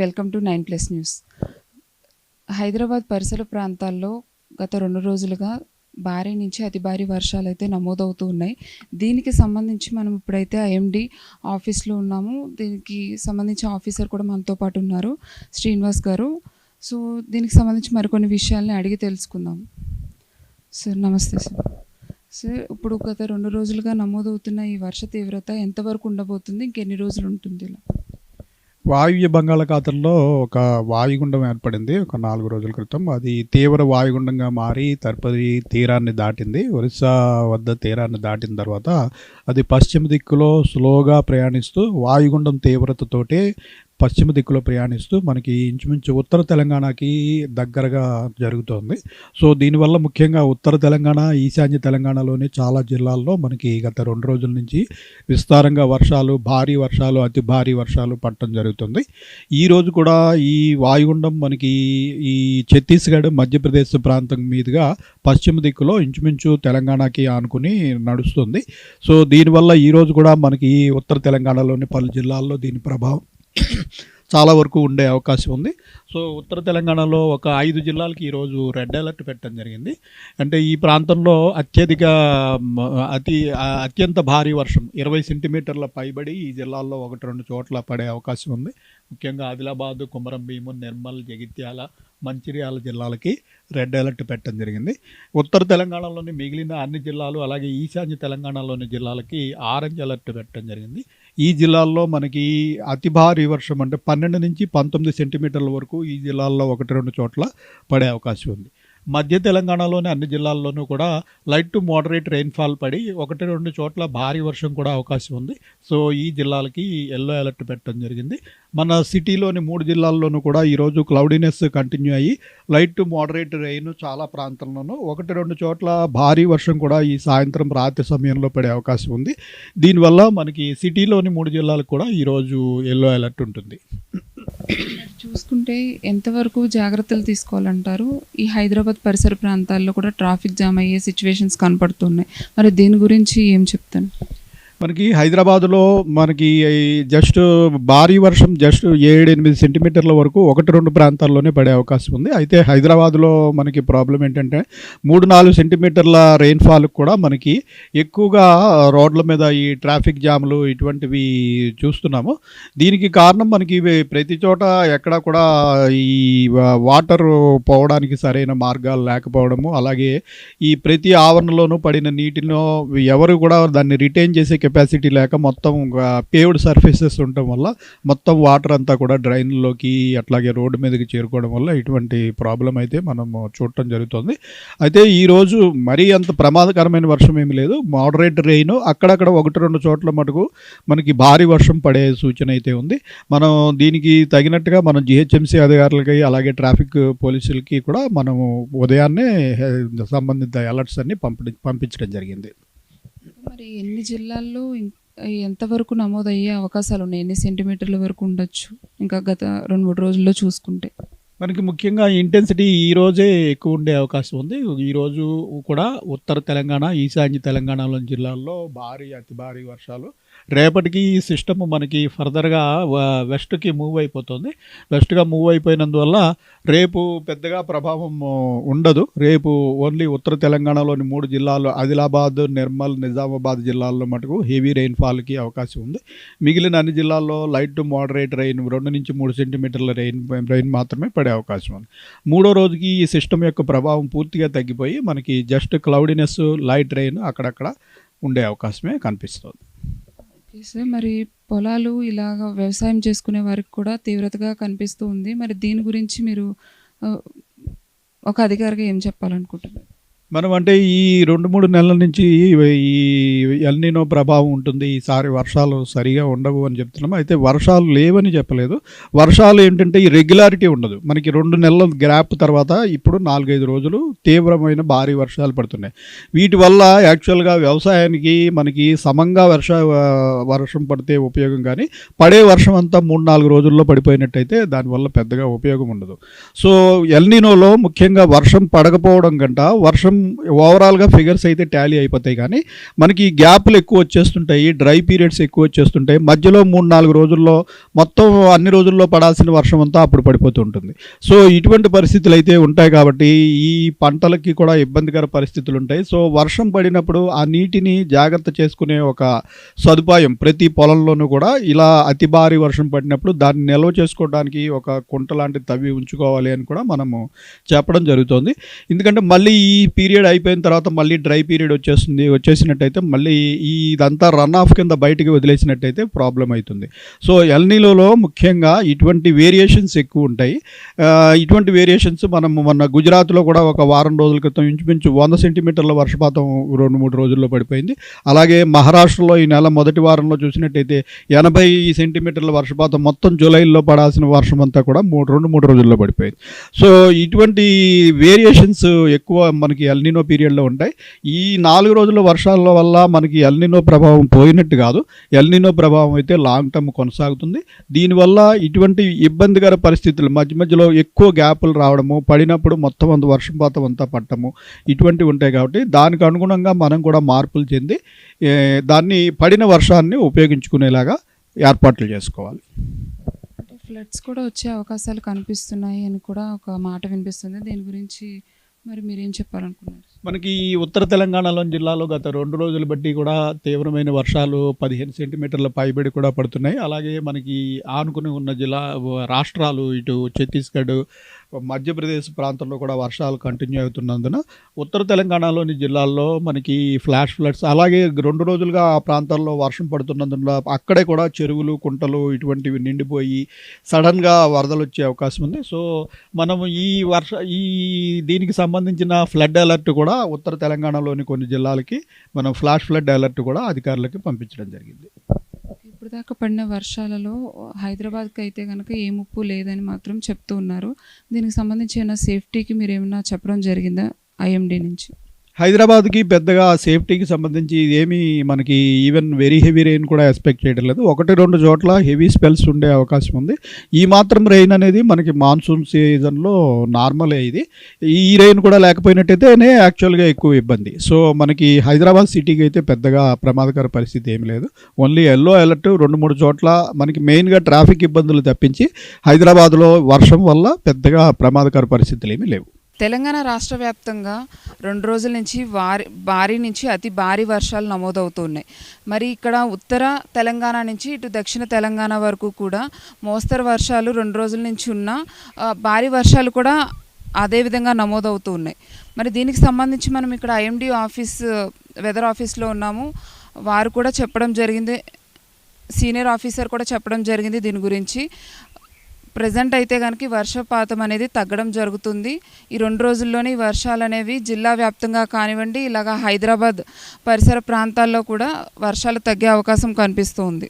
Welcome to 9+ news. Hyderabad పరిసర ప్రాంతాల్లో గత 2 రోజులుగా భారీ నుంచి అతి భారీ వర్షాలు అయితే నమోదవుతూ ఉన్నాయి. దీనికి సంబంధించి మనం ఇప్పుడైతే ఐఎండీ ఆఫీస్లో ఉన్నాము. దీనికి సంబంధించి ఆఫీసర్ కూడా మనతో పాటు ఉన్నారు, శ్రీనివాస్ గారు. సో దీనికి సంబంధించి మరికొన్ని విషయాల్ని అడిగి తెలుసుకుందాం. సార్ నమస్తే సార్. సార్ ఇప్పుడు గత 2 రోజులుగా నమోదవుతున్న ఈ వర్ష తీవ్రత ఎంతవరకు ఉండబోతుంది, ఇంకెన్ని రోజులు ఉంటుంది? ఇలా వాయువ్య బంగాళాఖాతంలో ఒక వాయుగుండం ఏర్పడింది ఒక 4 రోజుల క్రితం. అది తీవ్ర వాయుగుండంగా మారి తదుపరి తీరాన్ని దాటింది. ఒరిస్సా వద్ద తీరాన్ని దాటిన తర్వాత అది పశ్చిమ దిక్కులో స్లోగా ప్రయాణిస్తూ వాయుగుండం తీవ్రతతోటే పశ్చిమ దిక్కులో ప్రయాణిస్తూ మనకి ఇంచుమించు ఉత్తర తెలంగాణకి దగ్గరగా జరుగుతోంది. సో దీనివల్ల ముఖ్యంగా ఉత్తర తెలంగాణ, ఈశాన్య తెలంగాణలోని చాలా జిల్లాల్లో మనకి గత 2 రోజుల నుంచి విస్తారంగా వర్షాలు, భారీ వర్షాలు, అతి భారీ వర్షాలు పడటం జరుగుతుంది. ఈరోజు కూడా ఈ వాయుగుండం మనకి ఈ ఛత్తీస్గఢ్, మధ్యప్రదేశ్ ప్రాంతం మీదుగా పశ్చిమ దిక్కులో ఇంచుమించు తెలంగాణకి ఆనుకుని నడుస్తుంది. సో దీనివల్ల ఈరోజు కూడా మనకి ఉత్తర తెలంగాణలోని పలు జిల్లాల్లో దీని ప్రభావం చాలా వరకు ఉండే అవకాశం ఉంది. సో ఉత్తర తెలంగాణలో ఒక 5 జిల్లాలకి ఈరోజు రెడ్ అలర్ట్ పెట్టడం జరిగింది. అంటే ఈ ప్రాంతంలో అత్యంత భారీ వర్షం 20 సెంటీమీటర్ల పైబడి ఈ జిల్లాల్లో 1-2 చోట్ల పడే అవకాశం ఉంది. ముఖ్యంగా ఆదిలాబాద్, కుమరం భీము, నిర్మల్, జగిత్యాల, మంచిర్యాల జిల్లాలకి రెడ్ అలర్ట్ పెట్టడం జరిగింది. ఉత్తర తెలంగాణలోని మిగిలిన అన్ని జిల్లాలు, అలాగే ఈశాన్య తెలంగాణలోని జిల్లాలకి ఆరెంజ్ అలర్ట్ పెట్టడం జరిగింది. ఈ జిల్లాల్లో మనకి అతి భారీ వర్షం అంటే 12 నుంచి 19 సెంటీమీటర్ల వరకు ఈ జిల్లాల్లో 1-2 చోట్ల పడే అవకాశం ఉంది. మధ్య తెలంగాణలోని అన్ని జిల్లాల్లోనూ కూడా లైట్ టు మోడరేట్ రెయిన్ఫాల్ పడి 1-2 చోట్ల భారీ వర్షం కూడా అవకాశం ఉంది. సో ఈ జిల్లాలకి ఎల్లో అలర్ట్ పెట్టడం జరిగింది. మన సిటీలోని 3 జిల్లాల్లోనూ కూడా ఈరోజు క్లౌడీనెస్ కంటిన్యూ అయ్యి లైట్ టు మోడరేట్ రెయిన్ చాలా ప్రాంతాల్లోనూ 1-2 చోట్ల భారీ వర్షం కూడా ఈ సాయంత్రం రాత్రి సమయంలో పడే అవకాశం ఉంది. దీనివల్ల మనకి సిటీలోని 3 జిల్లాలకు కూడా ఈరోజు ఎల్లో అలర్ట్ ఉంటుంది. చూసుకుంటే ఎంతవరకు జాగ్రత్తలు తీసుకోవాలంటారు? ఈ హైదరాబాద్ పరిసర ప్రాంతాల్లో కూడా ట్రాఫిక్ జామ్ అయ్యే సిచ్యువేషన్స్ కనపడుతున్నాయి. మరి దీని గురించి ఏం చెప్తాను? మనకి హైదరాబాదులో మనకి జస్ట్ భారీ వర్షం జస్ట్ 7-8 సెంటీమీటర్ల వరకు 1-2 ప్రాంతాల్లోనే పడే అవకాశం ఉంది. అయితే హైదరాబాదులో మనకి ప్రాబ్లం ఏంటంటే 3-4 సెంటీమీటర్ల రెయిన్ఫాల్ కూడా మనకి ఎక్కువగా రోడ్ల మీద ఈ ట్రాఫిక్ జామ్లు ఇటువంటివి చూస్తున్నాము. దీనికి కారణం మనకి ప్రతి చోట ఎక్కడా కూడా ఈ వాటర్ పోవడానికి సరైన మార్గాలు లేకపోవడము, అలాగే ఈ ప్రతి ఆవరణలోనూ పడిన నీటిలో ఎవరు కూడా దాన్ని రిటైన్ చేసే కెపాసిటీ లేక మొత్తం పేవ్డ్ సర్ఫేసెస్ ఉండటం వల్ల మొత్తం వాటర్ అంతా కూడా డ్రైన్లోకి అట్లాగే రోడ్డు మీదకి చేరుకోవడం వల్ల ఇటువంటి ప్రాబ్లం అయితే మనం చూడటం జరుగుతుంది. అయితే ఈరోజు మరీ అంత ప్రమాదకరమైన వర్షం ఏమి లేదు, మోడరేట్ రెయిన్, అక్కడక్కడ 1-2 చోట్ల మటుకు మనకి భారీ వర్షం పడే సూచన అయితే ఉంది. మనం దీనికి తగినట్టుగా మనం జిహెచ్ఎంసీ అధికారులకి అలాగే ట్రాఫిక్ పోలీసులకి కూడా మనము ఉదయాన్నే సంబంధిత అలర్ట్స్ అన్ని పంపించడం జరిగింది. మరి ఎన్ని జిల్లాల్లో ఎంతవరకు నమోదయ్యే అవకాశాలు ఉన్నాయి? ఎన్ని సెంటీమీటర్ల వరకు ఉండొచ్చు ఇంకా గత 2-3 రోజుల్లో చూసుకుంటే? మనకి ముఖ్యంగా ఇంటెన్సిటీ ఈరోజే ఎక్కువ ఉండే అవకాశం ఉంది. ఈరోజు కూడా ఉత్తర తెలంగాణ, ఈశాన్య తెలంగాణలోని జిల్లాల్లో అతి భారీ వర్షాలు. రేపటికి ఈ సిస్టమ్ మనకి ఫర్దర్గా వెస్ట్కి మూవ్ అయిపోతుంది. వెస్ట్గా మూవ్ అయిపోయినందువల్ల రేపు పెద్దగా ప్రభావం ఉండదు. రేపు ఓన్లీ ఉత్తర తెలంగాణలోని 3 జిల్లాల్లో ఆదిలాబాద్, నిర్మల్, నిజామాబాద్ జిల్లాల్లో మటుకు హెవీ రెయిన్ఫాల్కి అవకాశం ఉంది. మిగిలిన అన్ని జిల్లాల్లో లైట్ టు మోడరేట్ రెయిన్ 2-3 సెంటీమీటర్ల రెయిన్ మాత్రమే పడే అవకాశం ఉంది. 3వ రోజుకి ఈ సిస్టమ్ యొక్క ప్రభావం పూర్తిగా తగ్గిపోయి మనకి జస్ట్ క్లౌడీనెస్, లైట్ రెయిన్ అక్కడక్కడ ఉండే అవకాశమే కనిపిస్తుంది. సార్ మరి పొలాలు ఇలాగ వ్యవసాయం చేసుకునే వారికి కూడా తీవ్రతగా కనిపిస్తూ ఉంది. మరి దీని గురించి మీరు ఒక అధికారిగా ఏం చెప్పాలనుకుంటున్నారు? మనం అంటే ఈ 2-3 నెలల నుంచి ఈ ఎల్నినో ప్రభావం ఉంటుంది, ఈసారి వర్షాలు సరిగా ఉండవు అని చెప్తున్నాము. అయితే వర్షాలు లేవని చెప్పలేదు. వర్షాలు ఏంటంటే ఈ రెగ్యులారిటీ ఉండదు. మనకి 2 నెలల గ్యాప్ తర్వాత ఇప్పుడు 4-5 రోజులు తీవ్రమైన భారీ వర్షాలు పడుతున్నాయి. వీటి వల్ల యాక్చువల్గా వ్యవసాయానికి మనకి సమంగా వర్షం పడితే ఉపయోగం, కానీ పడే వర్షం అంతా 3-4 రోజుల్లో పడిపోయినట్టయితే దానివల్ల పెద్దగా ఉపయోగం ఉండదు. సో ఎల్నినోలో ముఖ్యంగా వర్షం పడకపోవడం కంట వర్షం ఓవరాల్గా ఫిగర్స్ అయితే టాలీ అయిపోతాయి, కానీ మనకి గ్యాప్లు ఎక్కువ వచ్చేస్తుంటాయి, డ్రై పీరియడ్స్ ఎక్కువ వచ్చేస్తుంటాయి. మధ్యలో 3-4 రోజుల్లో మొత్తం అన్ని రోజుల్లో పడాల్సిన వర్షం అంతా అప్పుడు పడిపోతూ ఉంటుంది. సో ఇటువంటి పరిస్థితులు అయితే ఉంటాయి కాబట్టి ఈ పంటలకి కూడా ఇబ్బందికర పరిస్థితులు ఉంటాయి. సో వర్షం పడినప్పుడు ఆ నీటిని జాగ్రత్త చేసుకునే ఒక సదుపాయం ప్రతి పొలంలోనూ కూడా ఇలా అతి భారీ వర్షం పడినప్పుడు దాన్ని నిల్వ చేసుకోవడానికి ఒక కుంట లాంటి తవ్వి ఉంచుకోవాలి అని కూడా మనము చెప్పడం జరుగుతుంది. ఎందుకంటే మళ్ళీ ఈ పీరియడ్ అయిపోయిన తర్వాత మళ్ళీ డ్రై పీరియడ్ వచ్చేసినట్టయితే మళ్ళీ ఇదంతా రన్ ఆఫ్ కింద బయటికి వదిలేసినట్టయితే ప్రాబ్లం అవుతుంది. సో ఎల్‌నినోలో ముఖ్యంగా ఇటువంటి వేరియేషన్స్ ఎక్కువ ఉంటాయి. ఇటువంటి వేరియేషన్స్ మనం మొన్న గుజరాత్లో కూడా ఒక వారం రోజుల క్రితం ఇంచుమించు 100 సెంటీమీటర్ల వర్షపాతం 2-3 రోజుల్లో పడిపోయింది. అలాగే మహారాష్ట్రలో ఈ నెల మొదటి వారంలో చూసినట్టయితే 80 సెంటీమీటర్ల వర్షపాతం మొత్తం జూలైలో పడాల్సిన వర్షం అంతా కూడా 2-3 రోజుల్లో పడిపోయింది. సో ఇటువంటి వేరియేషన్స్ ఎక్కువ మనకి ఎల్‌నినో పీరియడ్లో ఉంటాయి. ఈ 4 రోజుల వర్షాల వల్ల మనకి ఎల్‌నినో ప్రభావం పోయినట్టు కాదు, ఎల్‌నినో ప్రభావం అయితే లాంగ్ టర్మ్ కొనసాగుతుంది. దీనివల్ల ఇటువంటి ఇబ్బందికర పరిస్థితులు మధ్యలో ఎక్కువ గ్యాపులు రావడము, పడినప్పుడు మొత్తం అంత వర్షపాతం అంతా పట్టము, ఇటువంటివి ఉంటాయి. కాబట్టి దానికి అనుగుణంగా మనం కూడా మార్పులు చెంది దాన్ని పడిన వర్షాన్ని ఉపయోగించుకునేలాగా ఏర్పాట్లు చేసుకోవాలి. అంటే ఫ్లడ్స్ కూడా వచ్చే అవకాశాలు కనిపిస్తున్నాయి అని కూడా ఒక మాట వినిపిస్తుంది. దీని గురించి మరి మీరేం చెప్పాలనుకున్నారు? మనకి ఈ ఉత్తర తెలంగాణలోని జిల్లాలో గత 2 రోజులు బట్టి కూడా తీవ్రమైన వర్షాలు 15 సెంటీమీటర్ల పైబడి కూడా పడుతున్నాయి. అలాగే మనకి ఆనుకుని ఉన్న రాష్ట్రాలు ఇటు ఛత్తీస్గఢ్, మధ్యప్రదేశ్ ప్రాంతంలో కూడా వర్షాలు కంటిన్యూ అవుతున్నందున ఉత్తర తెలంగాణలోని జిల్లాల్లో మనకి ఫ్లాష్ ఫ్లడ్స్, అలాగే 2 రోజులుగా ఆ ప్రాంతాల్లో వర్షం పడుతున్నందున అక్కడే కూడా చెరువులు, కుంటలు ఇటువంటివి నిండిపోయి సడన్గా వరదలు వచ్చే అవకాశం ఉంది. సో మనం ఈ దీనికి సంబంధించిన ఫ్లడ్ అలర్ట్ కూడా ఉత్తర తెలంగాణలోని కొన్ని జిల్లాలకి మనం ఫ్లాష్ ఫ్లడ్ అలర్ట్ కూడా అధికారులకి పంపించడం జరిగింది. ఇప్పుడు దాకా పడిన వర్షాలలో హైదరాబాద్కి అయితే కనుక ఏ ముప్పు లేదని మాత్రం చెప్తూ ఉన్నారు. దీనికి సంబంధించి ఏమైనా సేఫ్టీకి మీరు ఏమైనా చెప్పడం జరిగిందా ఐఎండీ నుంచి? హైదరాబాద్కి పెద్దగా సేఫ్టీకి సంబంధించి ఏమీ మనకి ఈవెన్ వెరీ హెవీ రెయిన్ కూడా ఎక్స్పెక్ట్ చేయడం లేదు. 1-2 చోట్ల హెవీ స్పెల్స్ ఉండే అవకాశం ఉంది. ఈ మాత్రం రెయిన్ అనేది మనకి మాన్సూన్ సీజన్లో నార్మలే. ఈ రెయిన్ కూడా లేకపోయినట్టయితేనే యాక్చువల్గా ఎక్కువ ఇబ్బంది. సో మనకి హైదరాబాద్ సిటీకి అయితే పెద్దగా ప్రమాదకర పరిస్థితి ఏమి లేదు. ఓన్లీ ఎల్లో అలర్ట్ 2-3 చోట్ల మనకి మెయిన్గా ట్రాఫిక్ ఇబ్బందులు తప్పించి హైదరాబాద్లో వర్షం వల్ల పెద్దగా ప్రమాదకర పరిస్థితులు ఏమీ లేవు. తెలంగాణ రాష్ట్ర వ్యాప్తంగా 2 రోజుల నుంచి భారీ నుంచి అతి భారీ వర్షాలు నమోదవుతున్నాయి. మరి ఇక్కడ ఉత్తర తెలంగాణ నుంచి ఇటు దక్షిణ తెలంగాణ వరకు కూడా మోస్తరు వర్షాలు 2 రోజుల నుంచి ఉన్న భారీ వర్షాలు కూడా అదేవిధంగా నమోదవుతూ ఉన్నాయి. మరి దీనికి సంబంధించి మనం ఇక్కడ ఐఎండీ ఆఫీస్ వెదర్ ఆఫీస్లో ఉన్నాము. వారు కూడా చెప్పడం జరిగింది, సీనియర్ ఆఫీసర్ కూడా చెప్పడం జరిగింది దీని గురించి. ప్రజెంట్ అయితే కనుక వర్షపాతం అనేది తగ్గడం జరుగుతుంది. ఈ 2 రోజుల్లోనే ఈ వర్షాలు అనేవి జిల్లా వ్యాప్తంగా కానివ్వండి, ఇలాగా హైదరాబాద్ పరిసర ప్రాంతాల్లో కూడా వర్షాలు తగ్గే అవకాశం కనిపిస్తుంది.